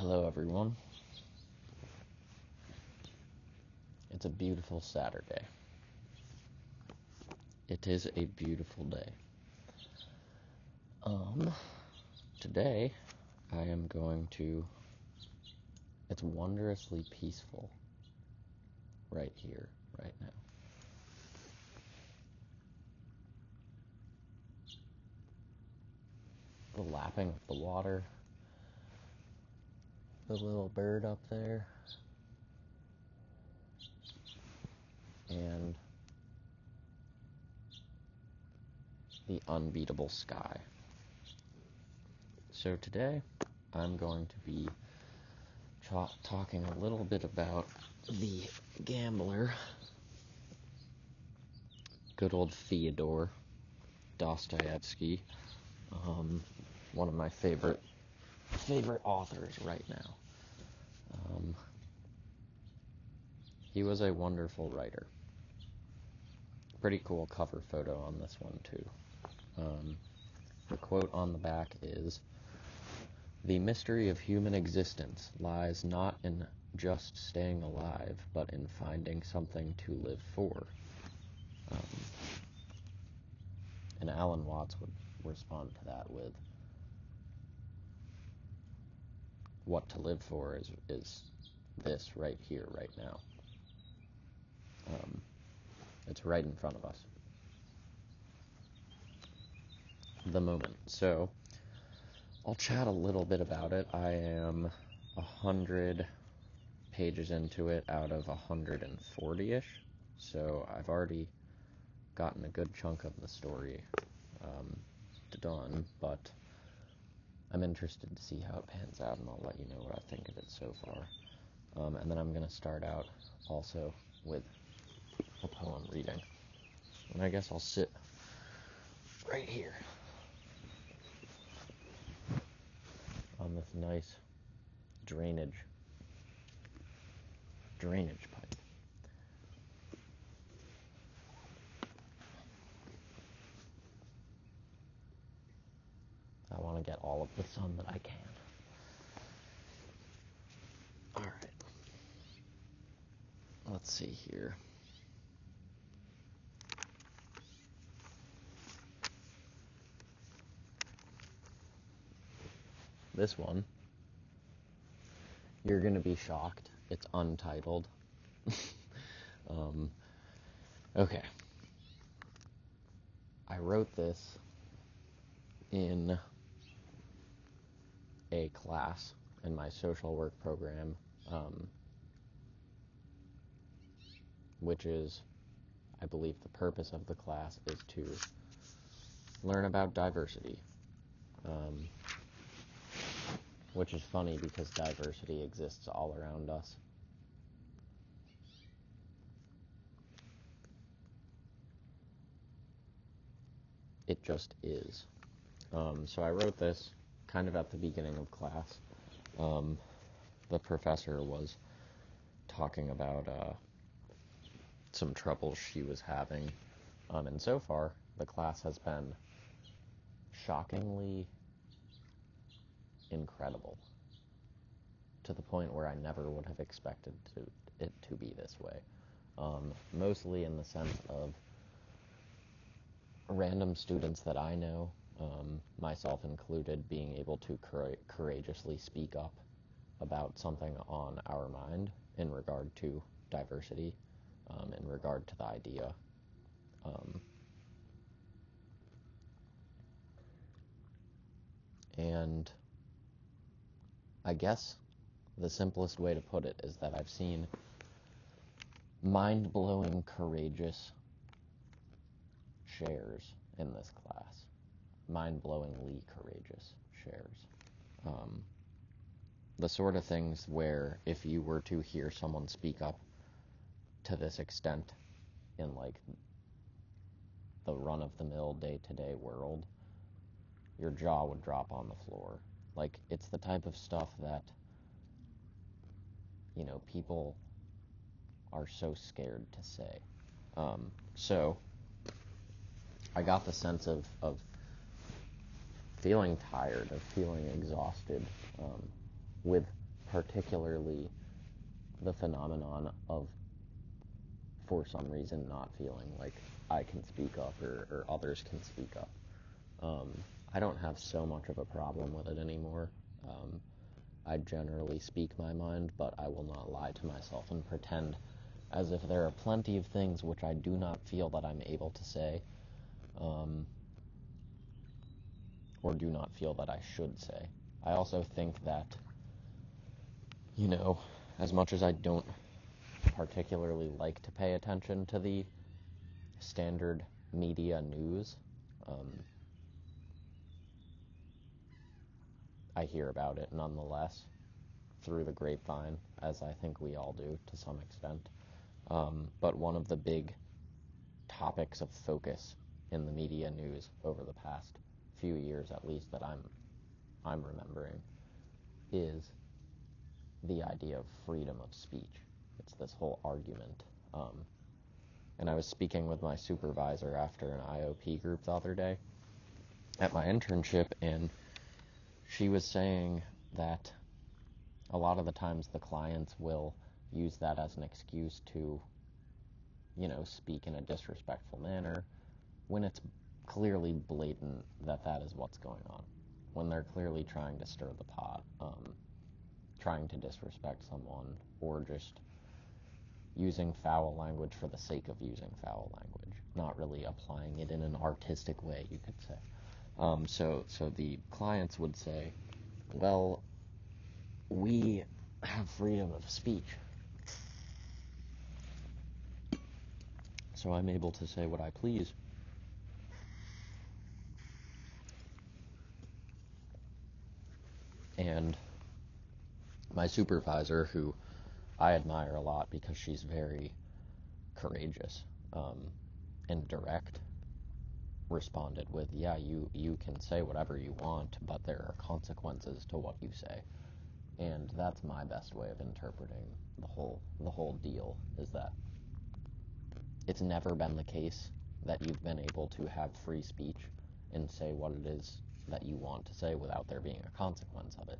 Hello, everyone. It's a beautiful Saturday. It is a beautiful day. Today, I am going to... It's wondrously peaceful right here, right now. The lapping of the water, the little bird up there, and the unbeatable sky. So today, I'm going to be talking a little bit about the gambler, good old Fyodor Dostoevsky, one of my favorite authors right now. He was a wonderful writer. Pretty cool cover photo on this one too. The quote on the back is, "The mystery of human existence lies not in just staying alive, but in finding something to live for." And Alan Watts would respond to that with, what to live for is this right here, right now. It's right in front of us. The moment. So, I'll chat a little bit about it. I am 100 pages into it out of 140-ish, so I've already gotten a good chunk of the story done, but I'm interested to see how it pans out, and I'll let you know what I think of it so far. And then I'm going to start out also with a poem reading. And I guess I'll sit right here on this nice drainage pipe. I want to get all of the sun that I can. Alright. Let's see here. This one, you're going to be shocked. It's untitled. Okay. I wrote this in a class in my social work program, which is, I believe the purpose of the class is to learn about diversity. Which is funny because diversity exists all around us. It just is. So I wrote this kind of at the beginning of class. The professor was talking about some troubles she was having. And so far, the class has been shockingly incredible, to the point where I never would have expected it to be this way. Mostly in the sense of random students that I know, myself included, being able to courageously speak up about something on our mind in regard to diversity, in regard to the idea. And I guess the simplest way to put it is that I've seen mind-blowing, courageous shares in this class. Mind-blowingly courageous shares. The sort of things where if you were to hear someone speak up to this extent in, like, the run-of-the-mill, day-to-day world, your jaw would drop on the floor. Like, it's the type of stuff that, you know, people are so scared to say. So, I got the sense of feeling tired, of feeling exhausted, with particularly the phenomenon of, for some reason, not feeling like I can speak up or others can speak up. I don't have so much of a problem with it anymore. I generally speak my mind, but I will not lie to myself and pretend as if there are plenty of things which I do not feel that I'm able to say, or do not feel that I should say. I also think that, as much as I don't particularly like to pay attention to the standard media news, I hear about it nonetheless through the grapevine, as I think we all do to some extent. But one of the big topics of focus in the media news over the past few years, at least that I'm remembering, is the idea of freedom of speech. It's this whole argument. And I was speaking with my supervisor after an IOP group the other day at my internship, and she was saying that a lot of the times the clients will use that as an excuse to, speak in a disrespectful manner when it's clearly blatant that that is what's going on. When they're clearly trying to stir the pot, trying to disrespect someone, or just using foul language for the sake of using foul language, not really applying it in an artistic way, you could say. So the clients would say, well, we have freedom of speech, so I'm able to say what I please. And my supervisor, who I admire a lot because she's very courageous and direct, responded with, yeah, you can say whatever you want, but there are consequences to what you say. And that's my best way of interpreting the whole deal, is that it's never been the case that you've been able to have free speech and say what it is that you want to say without there being a consequence of it.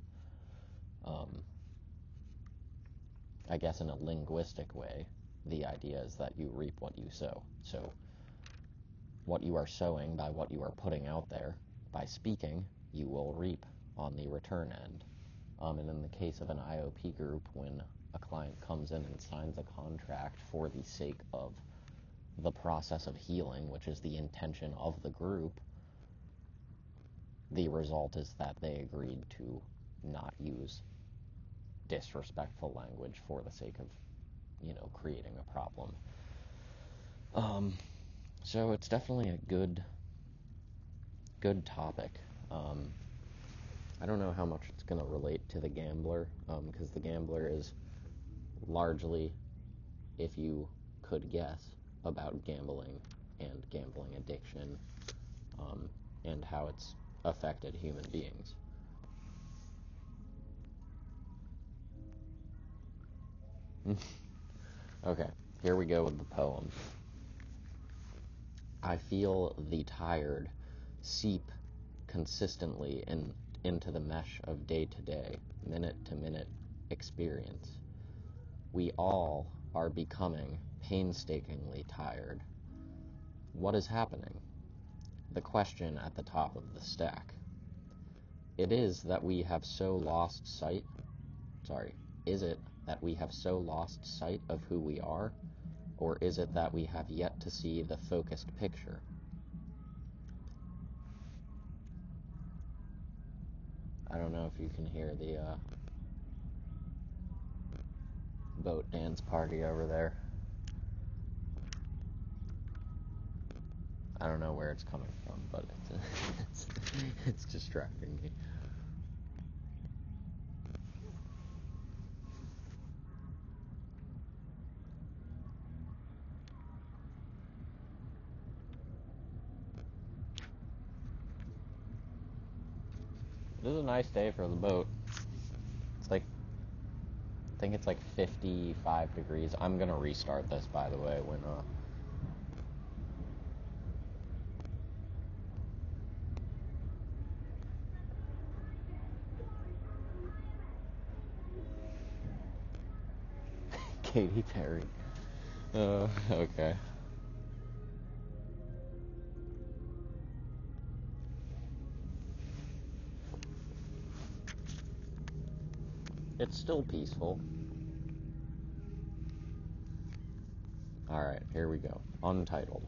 I guess in a linguistic way, the idea is that you reap what you sow. So what you are sowing by what you are putting out there, by speaking, you will reap on the return end. And in the case of an IOP group, when a client comes in and signs a contract for the sake of the process of healing, which is the intention of the group, the result is that they agreed to not use disrespectful language for the sake of, creating a problem. So it's definitely a good topic. I don't know how much it's going to relate to The Gambler, because The Gambler is largely, if you could guess, about gambling and gambling addiction, and how it's affected human beings. Okay, here we go with the poem. I feel the tired seep consistently into the mesh of day-to-day, minute-to-minute experience. We all are becoming painstakingly tired. What is happening? The question at the top of the stack. Is it that we have so lost sight of who we are, or is it that we have yet to see the focused picture? I don't know if you can hear the boat dance party over there. I don't know where it's coming from, but it's distracting me. This is a nice day for the boat. It's like, I think it's like 55 degrees. I'm gonna restart this, by the way, when Katy Perry. Okay. It's still peaceful. Alright, here we go. Untitled.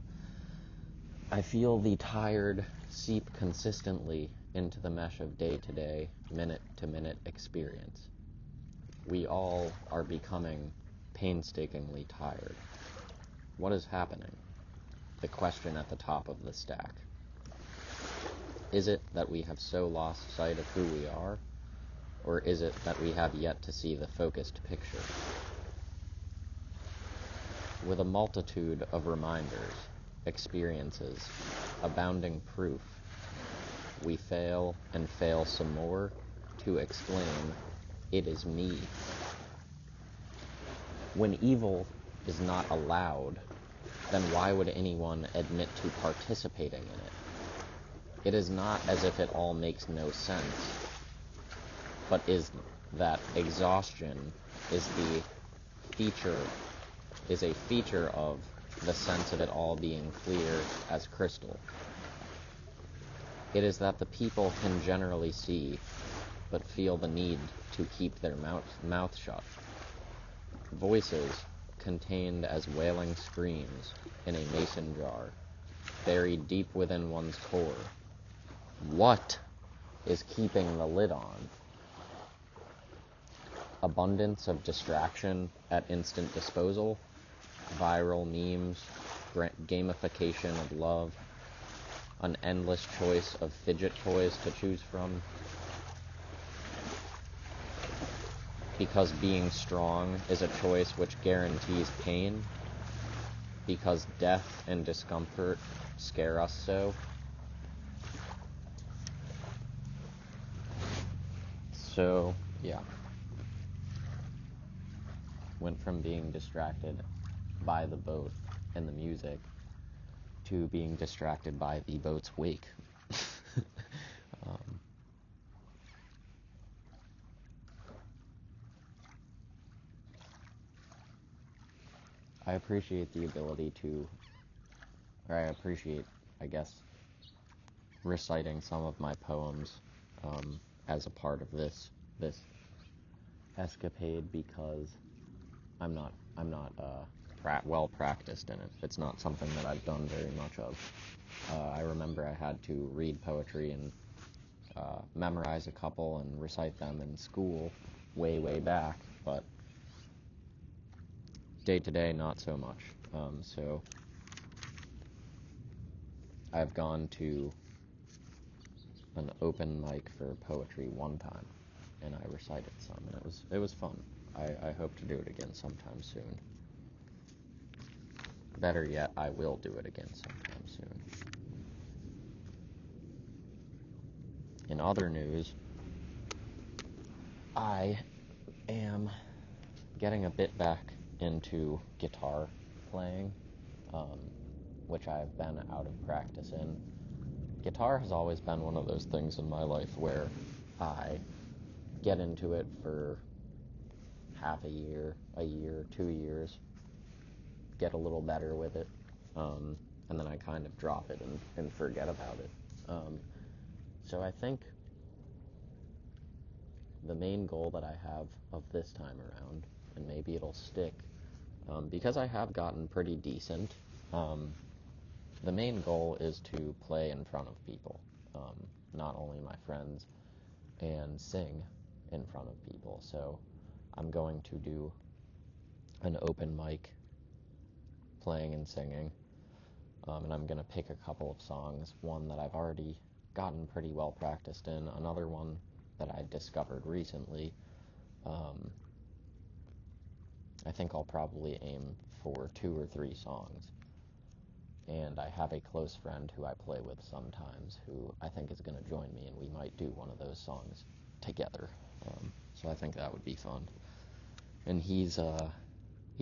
I feel the tired seep consistently into the mesh of day-to-day, minute-to-minute experience. We all are becoming painstakingly tired. What is happening? The question at the top of the stack. Is it that we have so lost sight of who we are, or is it that we have yet to see the focused picture? With a multitude of reminders, experiences, abounding proof, we fail and fail some more to exclaim, "It is me." When evil is not allowed, then why would anyone admit to participating in it? It is not as if it all makes no sense, but is that exhaustion is a feature of the sense of it all being clear as crystal. It is that the people can generally see, but feel the need to keep their mouth shut. Voices contained as wailing screams in a mason jar, buried deep within one's core. What is keeping the lid on? Abundance of distraction at instant disposal, viral memes, gamification of love, an endless choice of fidget toys to choose from. Because being strong is a choice which guarantees pain, because death and discomfort scare us so. So, yeah. Went from being distracted by the boat and the music to being distracted by the boat's wake. I appreciate the ability to, or I appreciate, I guess, reciting some of my poems as a part of this escapade, because I'm not well practiced in it. It's not something that I've done very much of. I remember I had to read poetry and memorize a couple and recite them in school way back, but day to day not so much. So I've gone to an open mic for poetry one time, and I recited some, and it was fun. I hope to do it again sometime soon. Better yet, I will do it again sometime soon. In other news, I am getting a bit back into guitar playing, which I've been out of practice in. Guitar has always been one of those things in my life where I get into it for half a year, 2 years, get a little better with it, and then I kind of drop it and forget about it. So I think the main goal that I have of this time around, and maybe it'll stick, because I have gotten pretty decent, the main goal is to play in front of people, not only my friends, and sing in front of people. So I'm going to do an open mic playing and singing, and I'm going to pick a couple of songs, one that I've already gotten pretty well practiced in, another one that I discovered recently. I think I'll probably aim for 2 or 3 songs. And I have a close friend who I play with sometimes who I think is going to join me, and we might do one of those songs together. So I think that would be fun. And he's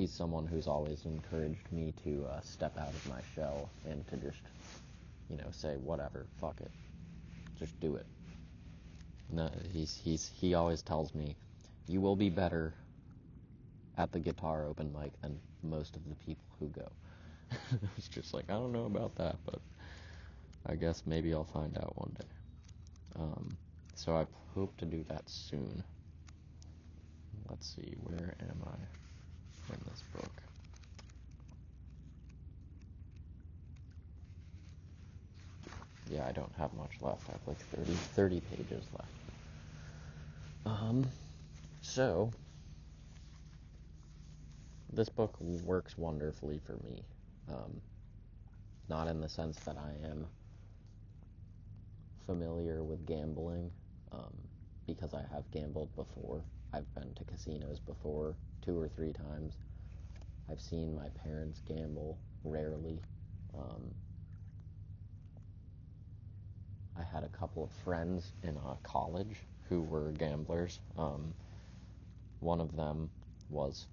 someone who's always encouraged me to step out of my shell and to just, say whatever, fuck it, just do it. No, he always tells me, you will be better at the guitar open mic than most of the people who go. It's just like, I don't know about that, but I guess maybe I'll find out one day. So I hope to do that soon. Let's see, where am I in this book? Yeah, I don't have much left. I have like 30 pages left. So this book works wonderfully for me. Not in the sense that I am familiar with gambling, because I have gambled before. I've been to casinos before 2 or 3 times. I've seen my parents gamble, rarely. I had a couple of friends in college who were gamblers. One of them was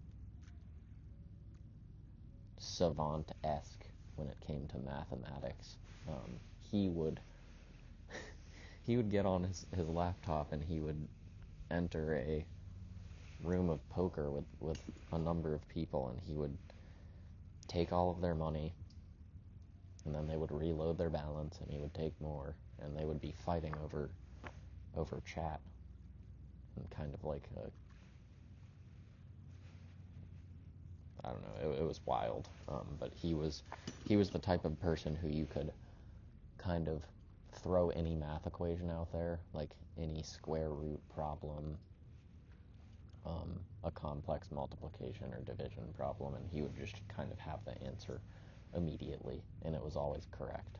savant-esque when it came to mathematics. He would get on his laptop and he would enter a room of poker with a number of people, and he would take all of their money, and then they would reload their balance, and he would take more, and they would be fighting over chat, and kind of like I don't know, it was wild, but he was the type of person who you could kind of throw any math equation out there, like any square root problem, a complex multiplication or division problem, and he would just kind of have the answer immediately, and it was always correct.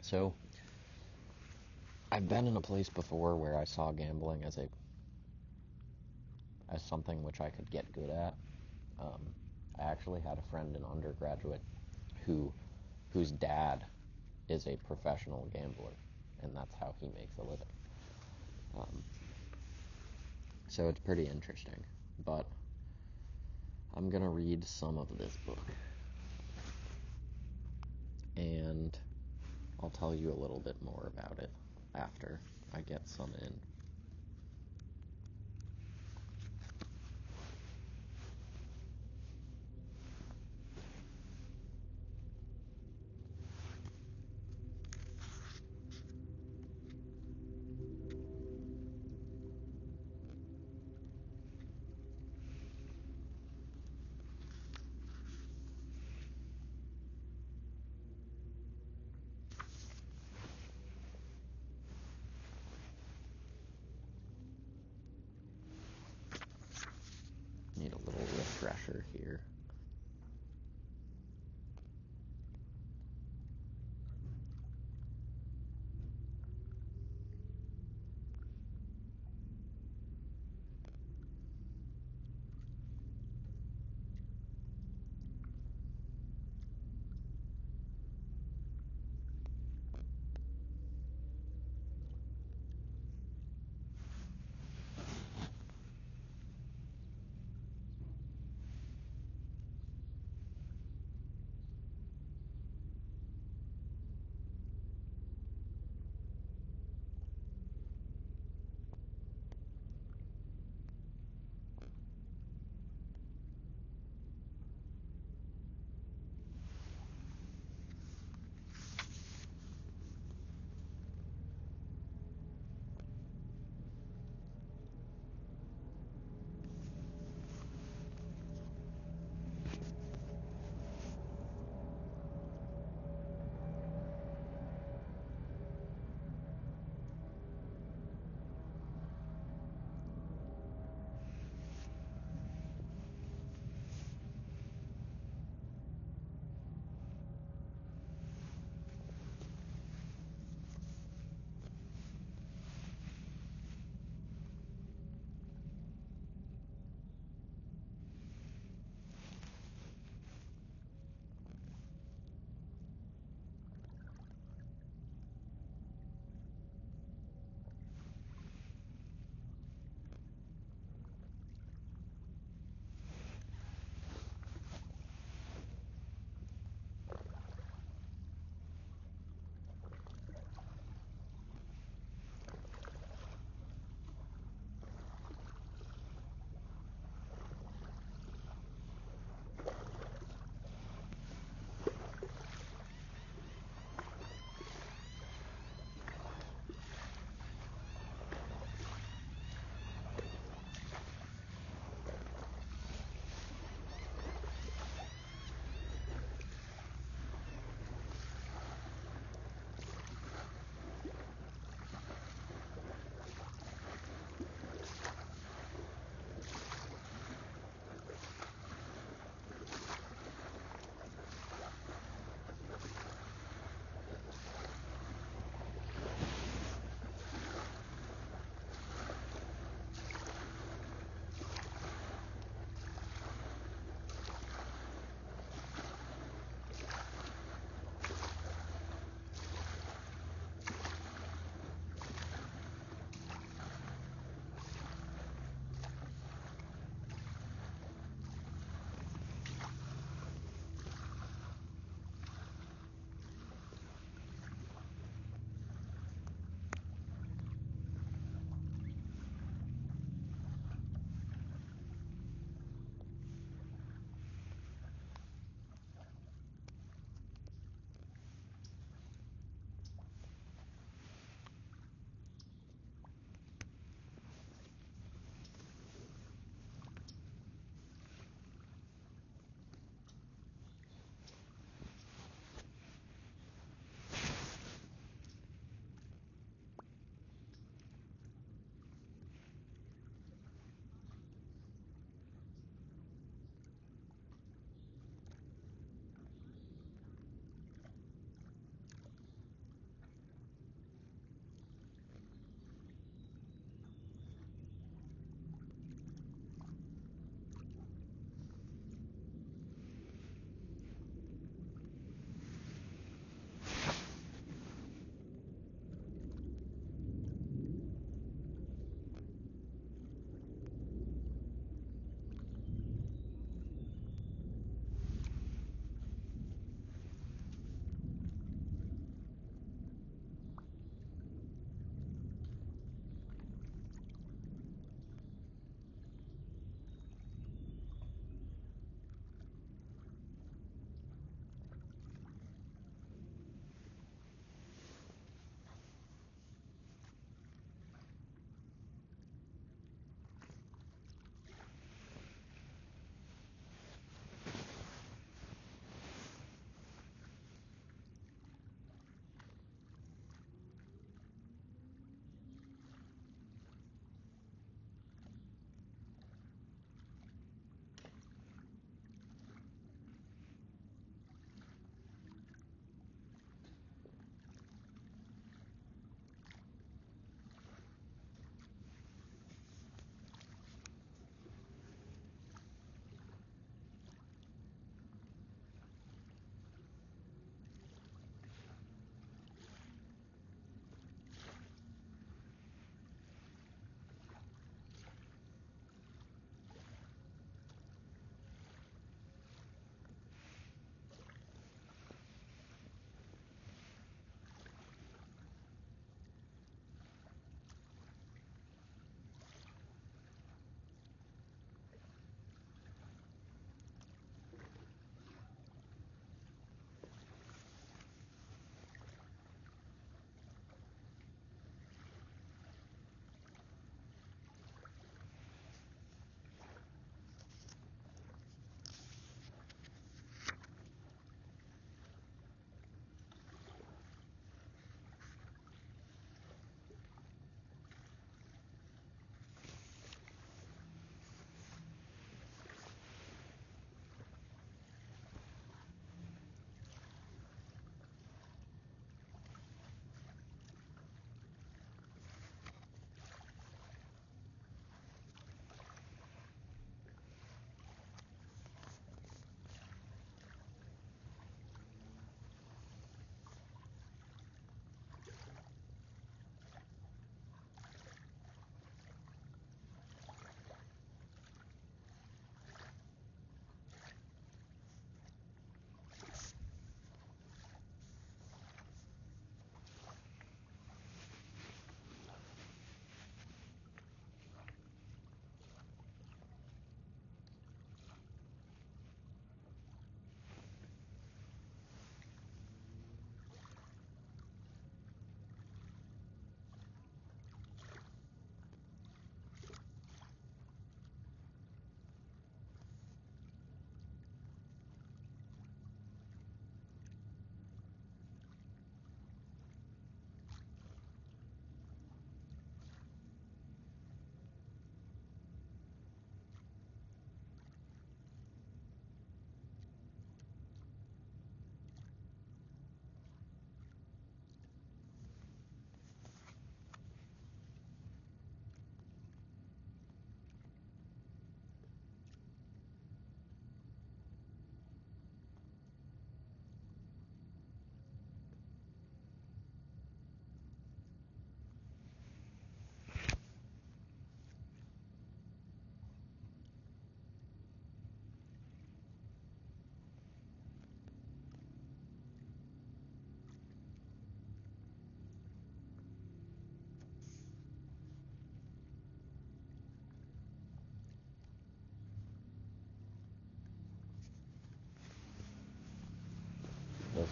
So I've been in a place before where I saw gambling as something which I could get good at. I actually had a friend in undergraduate whose dad is a professional gambler, and that's how he makes a living. So it's pretty interesting, but I'm gonna read some of this book, and I'll tell you a little bit more about it after I get some in. Need a little refresher here.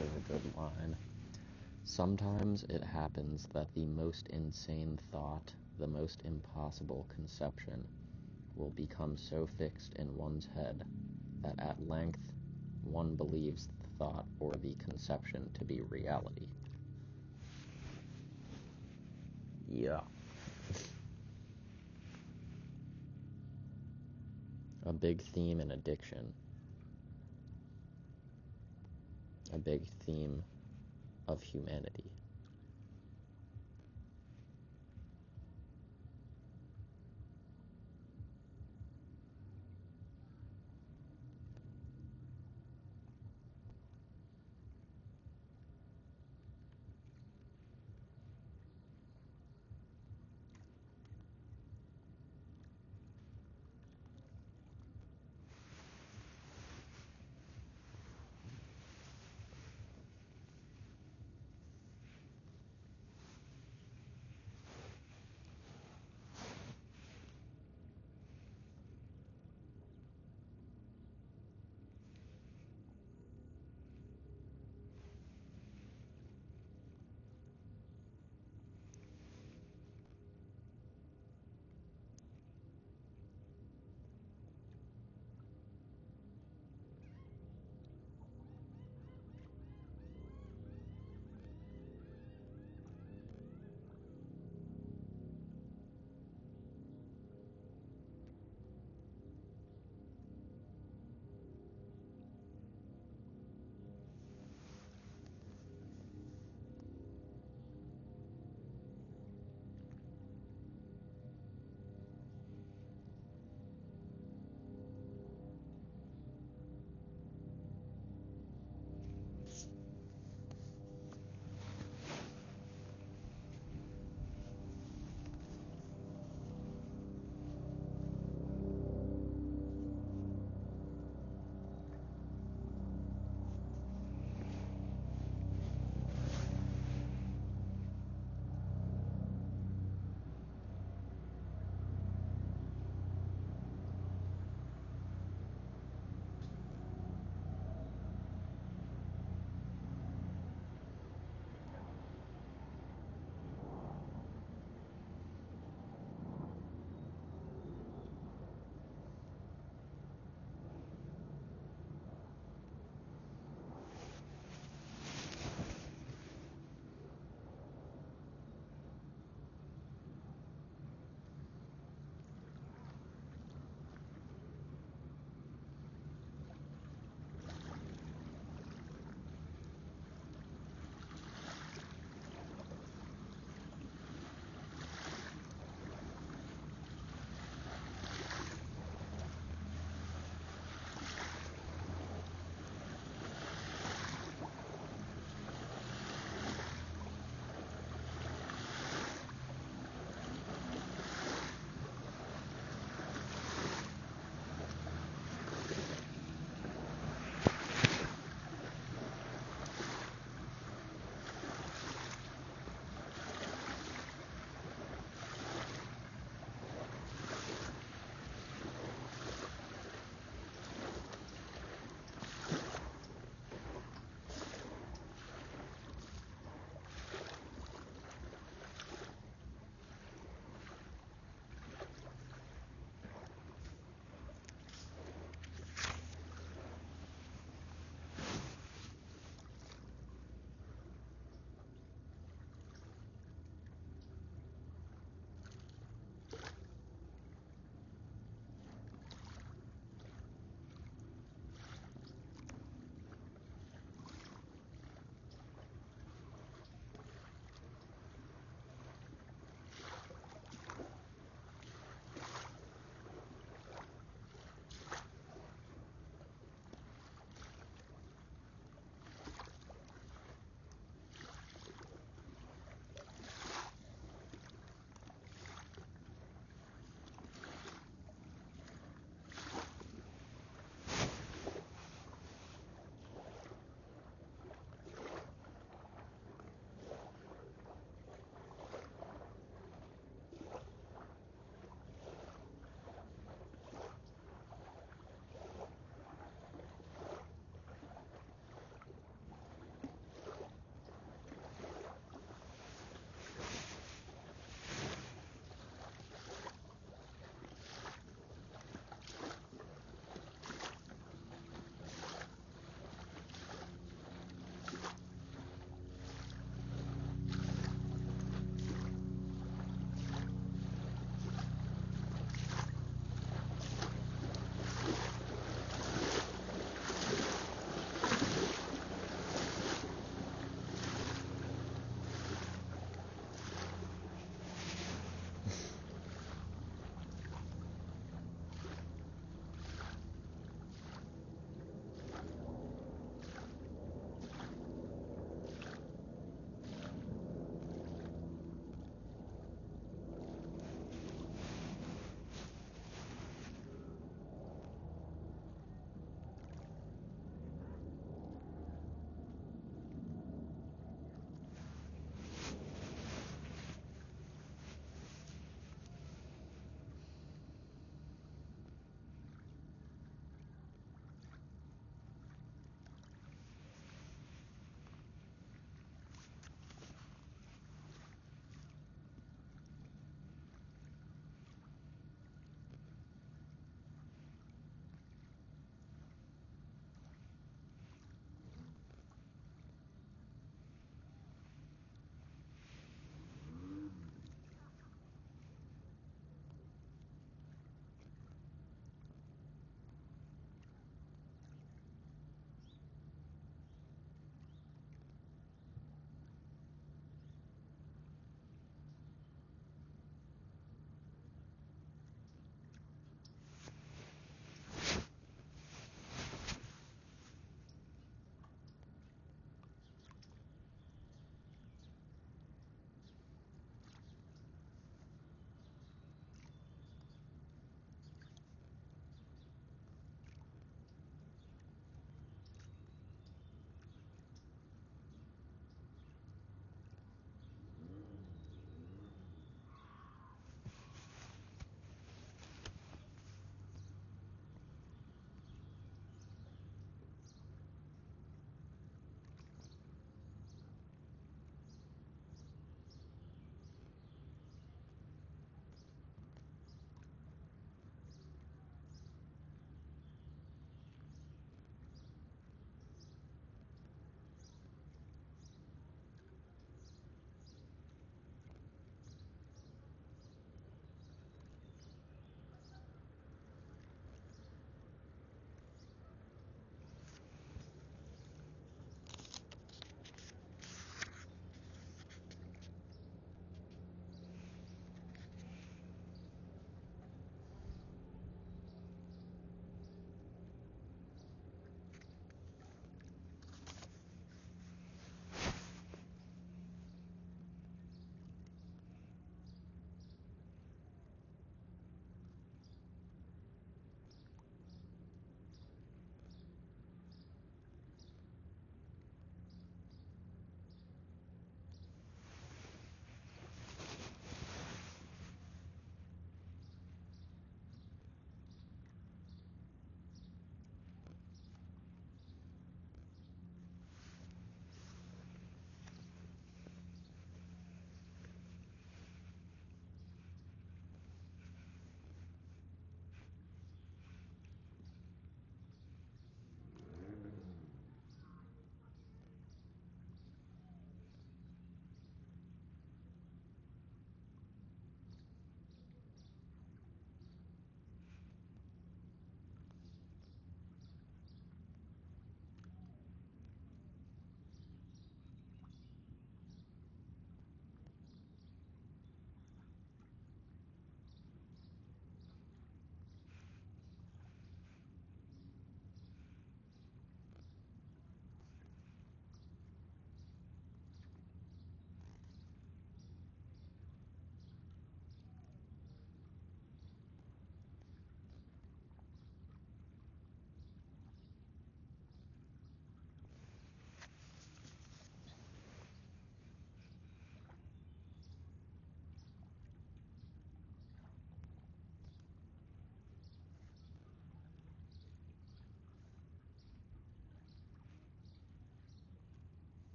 is a good line. Sometimes it happens that the most insane thought, the most impossible conception, will become so fixed in one's head that at length one believes the thought or the conception to be reality. Yeah. A big theme in addiction. A big theme of humanity.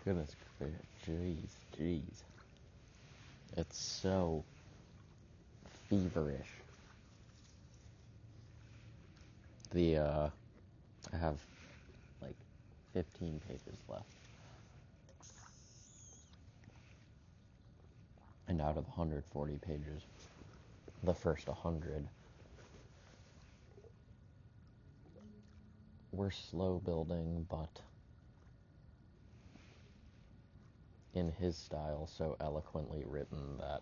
Goodness gracious, jeez. It's so feverish. I have like 15 pages left. And out of 140 pages, the first 100 were slow building, but in his style, so eloquently written that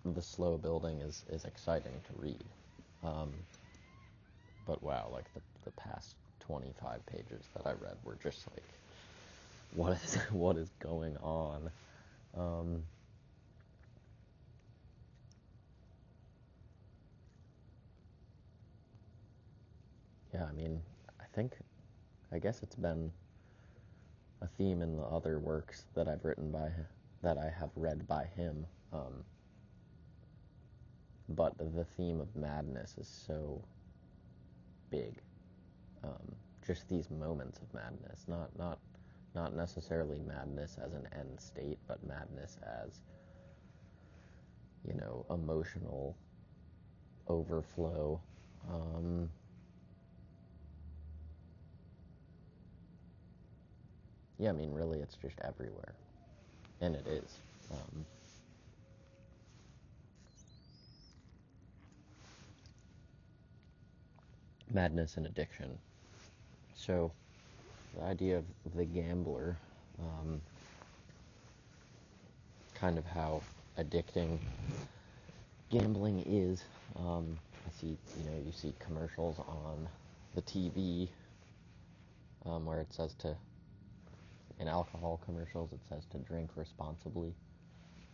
the slow building is exciting to read. But wow, like the past 25 pages that I read were just like, what is going on? Yeah, I mean, I guess it's been a theme in the other works that that I have read by him. But the theme of madness is so big. Just these moments of madness, not necessarily madness as an end state, but madness as, emotional overflow. Yeah, I mean, really, it's just everywhere. And it is. Madness and addiction. So, the idea of the gambler, kind of how addicting gambling is. You see commercials on the TV where it says in alcohol commercials, it says to drink responsibly.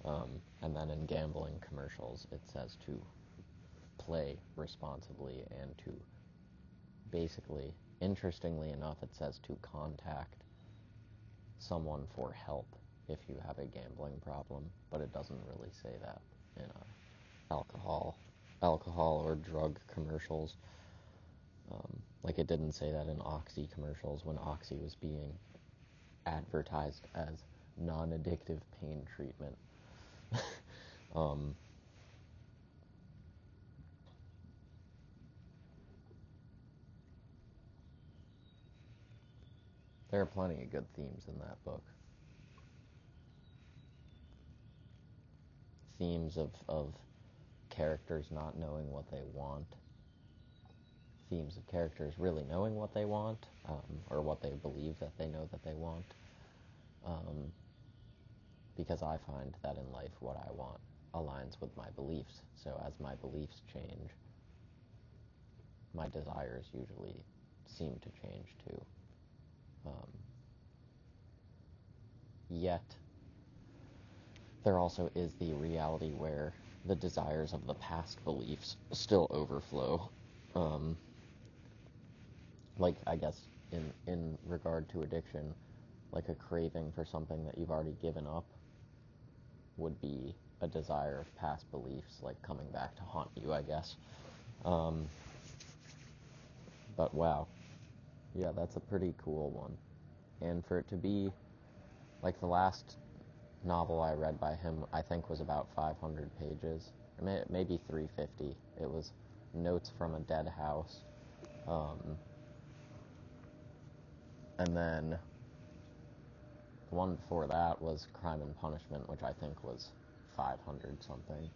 And then in gambling commercials, it says to play responsibly and to basically, interestingly enough, it says to contact someone for help if you have a gambling problem, but it doesn't really say that in alcohol or drug commercials. Like it didn't say that in Oxy commercials when Oxy was being advertised as non-addictive pain treatment. There are plenty of good themes in that book. Themes of characters not knowing what they want. Themes of characters really knowing what they want, or what they believe that they know that they want. Because I find that in life what I want aligns with my beliefs. So as my beliefs change, my desires usually seem to change too. Yet, there also is the reality where the desires of the past beliefs still overflow. Like, I guess, in regard to addiction, like a craving for something that you've already given up would be a desire of past beliefs, like coming back to haunt you, I guess. But wow. Yeah, that's a pretty cool one. And for it to be, like, the last novel I read by him, I think was about 500 pages, or maybe 350. It was Notes from a Dead House. And then the one before that was Crime and Punishment, which I think was 500 something.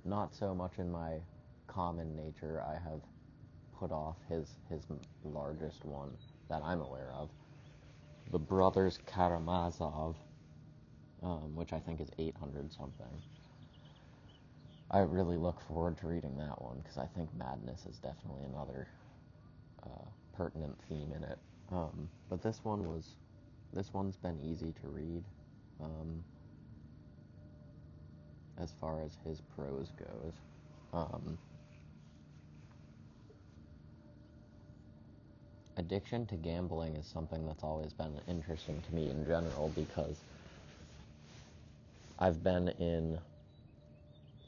Not so much in my common nature. I have put off his largest one that I'm aware of, The Brothers Karamazov, which I think is 800 something. I really look forward to reading that one because I think madness is definitely another pertinent theme in it. But this one's been easy to read as far as his prose goes. Addiction to gambling is something that's always been interesting to me in general because I've been in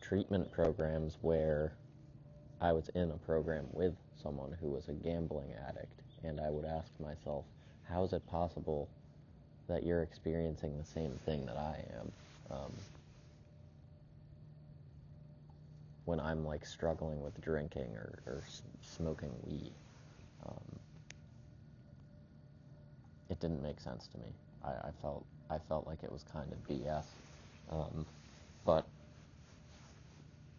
treatment programs where I was in a program with someone who was a gambling addict, and I would ask myself, how is it possible that you're experiencing the same thing that I am? When I'm like struggling with drinking or smoking weed. It didn't make sense to me. I felt like it was kind of BS. But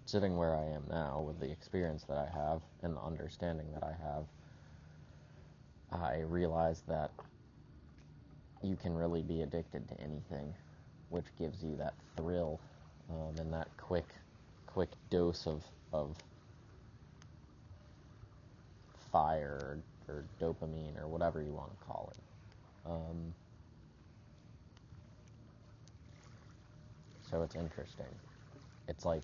sitting where I am now, with the experience that I have and the understanding that I have, I realize that you can really be addicted to anything, which gives you that thrill and that quick dose of fire or dopamine or whatever you want to call it. So it's interesting. It's like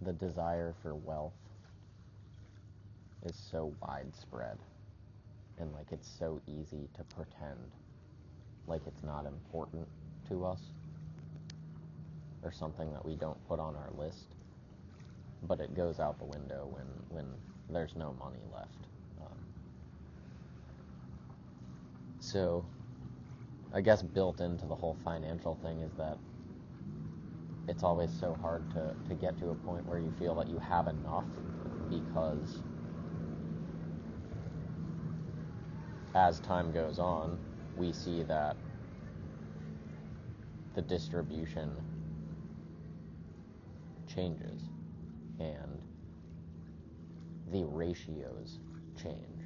the desire for wealth is so widespread, and like it's so easy to pretend like it's not important to us or something that we don't put on our list, but it goes out the window when there's no money left. So I guess built into the whole financial thing is that it's always so hard to get to a point where you feel that you have enough, because as time goes on, we see that the distribution changes and the ratios change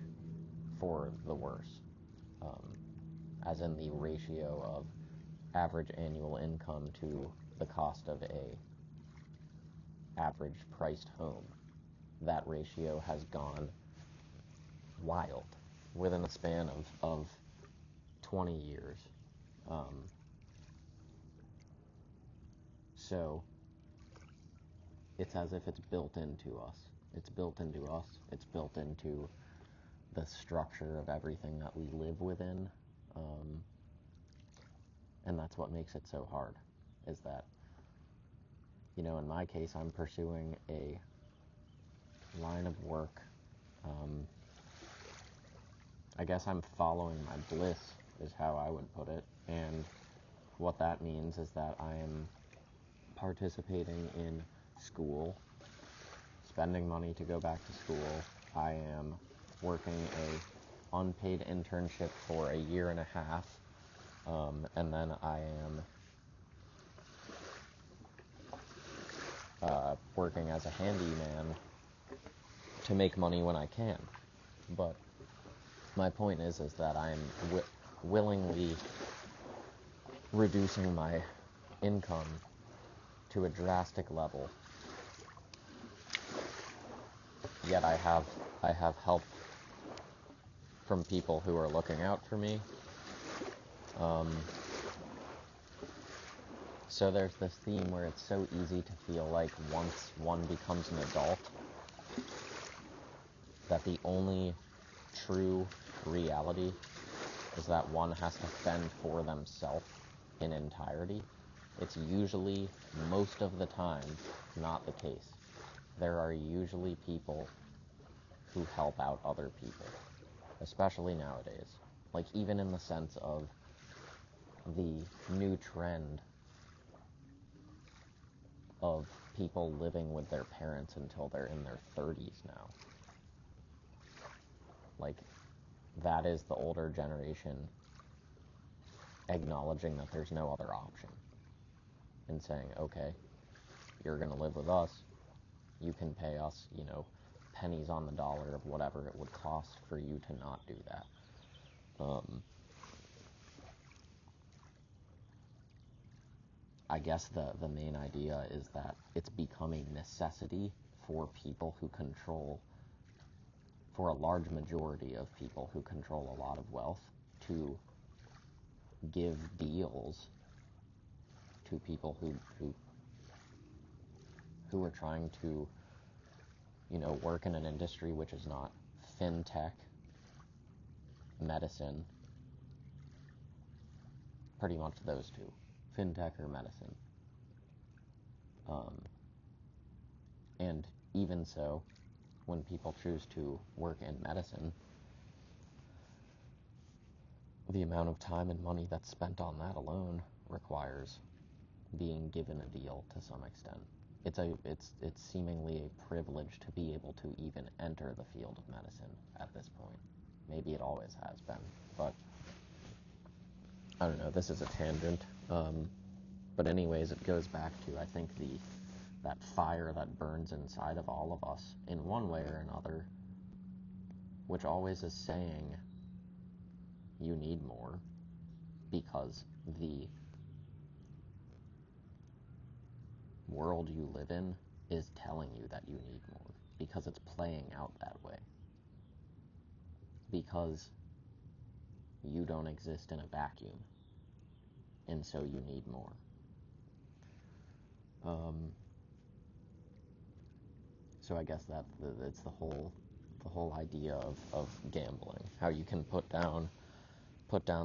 for the worse, as in the ratio of average annual income to the cost of a average priced home. That ratio has gone wild within a span of 20 years. So it's as if it's built into us. It's built into us. It's built into the structure of everything that we live within. And that's what makes it so hard, is that, you know, in my case, I'm pursuing a line of work. I guess I'm following my bliss, is how I would put it. And what that means is that I am participating in school, spending money to go back to school. I am working a unpaid internship for a year and a half, and then I am working as a handyman to make money when I can. But my point is that I'm willingly reducing my income to a drastic level. Yet I have help from people who are looking out for me. So there's this theme where it's so easy to feel like once one becomes an adult, that the only true reality is that one has to fend for themselves in entirety. It's usually, most of the time, not the case. There are usually people who help out other people, especially nowadays. Like, even in the sense of the new trend of people living with their parents until they're in their 30s now. Like, that is the older generation acknowledging that there's no other option and saying, okay, you're going to live with us, you can pay us, you know, pennies on the dollar of whatever it would cost for you to not do that. I guess the main idea is that it's becoming necessity for people who control, for a large majority of people who control a lot of wealth, to give deals to people who are trying to, you know, work in an industry which is not fintech, medicine, pretty much those two, fintech or medicine. And even so, when people choose to work in medicine, the amount of time and money that's spent on that alone requires being given a deal to some extent. It's seemingly a privilege to be able to even enter the field of medicine at this point. Maybe it always has been, but I don't know, this is a tangent. But anyways, it goes back to, I think, that fire that burns inside of all of us in one way or another, which always is saying you need more, because the world you live in is telling you that you need more, because it's playing out that way, because you don't exist in a vacuum, and so you need more. So I guess it's the whole idea of gambling, how you can put down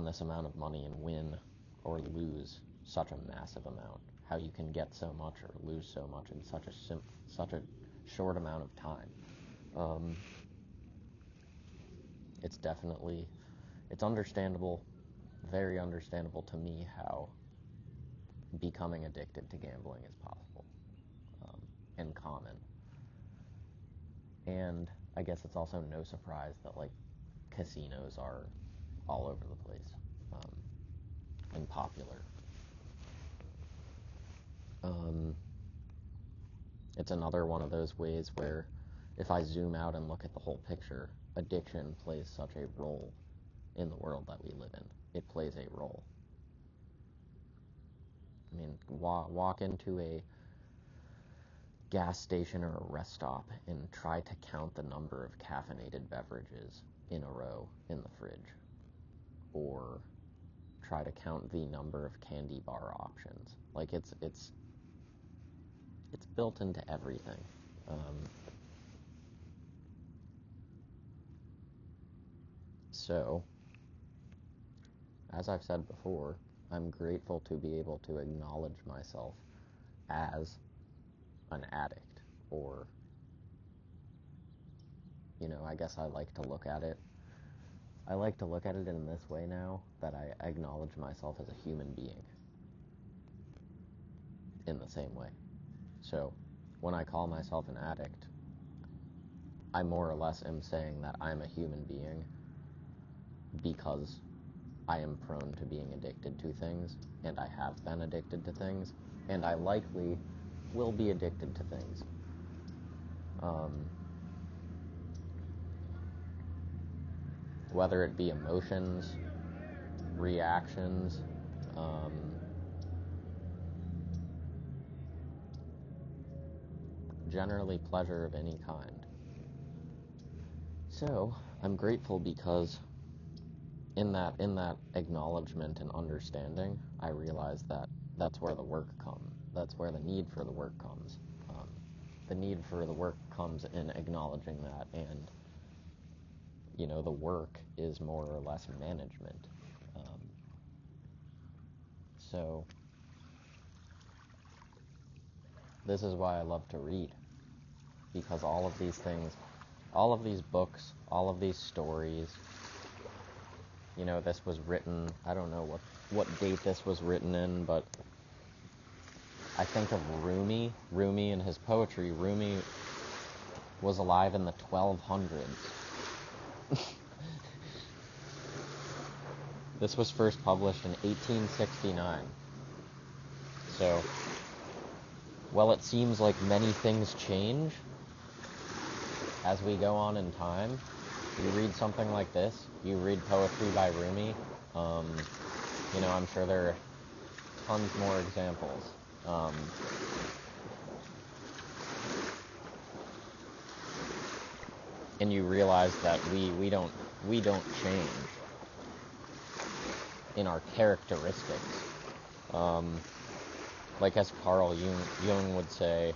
this amount of money and win or lose such a massive amount, how you can get so much or lose so much in such a short amount of time. It's understandable, very understandable to me how becoming addicted to gambling is possible, and common. And I guess it's also no surprise that, like, casinos are all over the place, and popular. It's another one of those ways where, if I zoom out and look at the whole picture, addiction plays such a role in the world that we live in. It plays a role. I mean, walk into a gas station or a rest stop and try to count the number of caffeinated beverages in a row in the fridge, or try to count the number of candy bar options. Like, it's built into everything. So, as I've said before, I'm grateful to be able to acknowledge myself as an addict, or, I guess I like to look at it in this way now, that I acknowledge myself as a human being in the same way. So, when I call myself an addict, I more or less am saying that I'm a human being because I am prone to being addicted to things, and I have been addicted to things, and I likely will be addicted to things. Whether it be emotions, reactions, generally pleasure of any kind. So, I'm grateful because in that acknowledgement and understanding, I realize that that's where the work comes. That's where the need for the work comes. The need for the work comes in acknowledging that, and, the work is more or less management. So, this is why I love to read, because all of these things, all of these books, all of these stories, this was written, I don't know what date this was written in, but I think of Rumi and his poetry. Rumi was alive in the 1200s. This was first published in 1869. So, well, it seems like many things change as we go on in time. You read something like this, you read poetry by Rumi, I'm sure there are tons more examples. And you realize that we don't change in our characteristics. Like, as Carl Jung would say,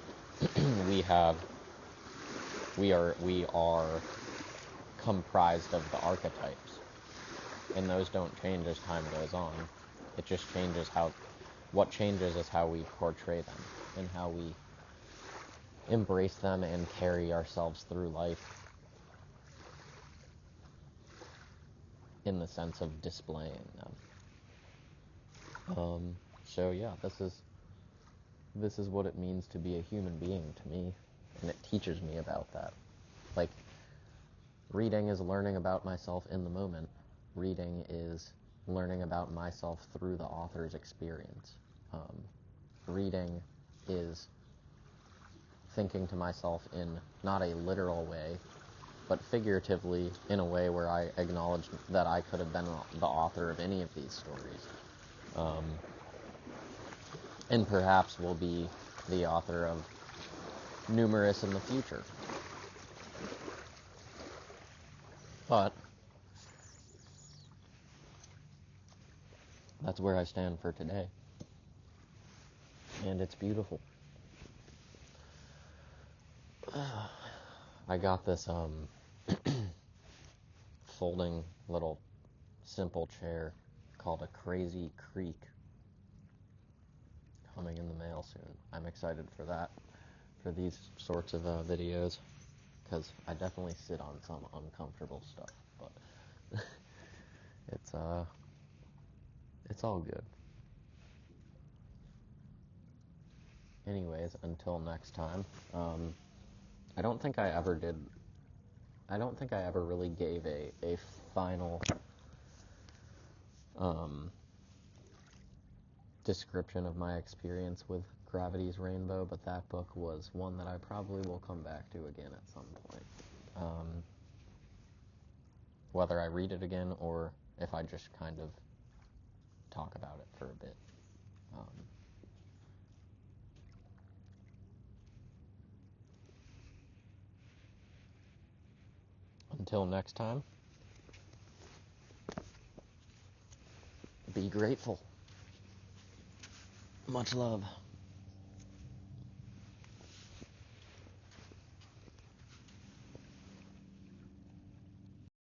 we are comprised of the archetypes, and those don't change as time goes on. It just changes what changes is how we portray them, and how we embrace them and carry ourselves through life. in the sense of displaying them. So yeah, this is what it means to be a human being to me, and it teaches me about that. Like, reading is learning about myself in the moment. Reading is learning about myself through the author's experience. Reading is thinking to myself in not a literal way, but figuratively in a way where I acknowledge that I could have been the author of any of these stories. And perhaps will be the author of numerous in the future. But that's where I stand for today. And it's beautiful. I got this folding little simple chair called a Crazy Creek coming in the mail soon. I'm excited for that, for these sorts of videos, because I definitely sit on some uncomfortable stuff, but it's all good. Anyways, until next time, I don't think I ever really gave a final description of my experience with Gravity's Rainbow, but that book was one that I probably will come back to again at some point. Whether I read it again or if I just kind of talk about it for a bit. Until next time, be grateful. Much love.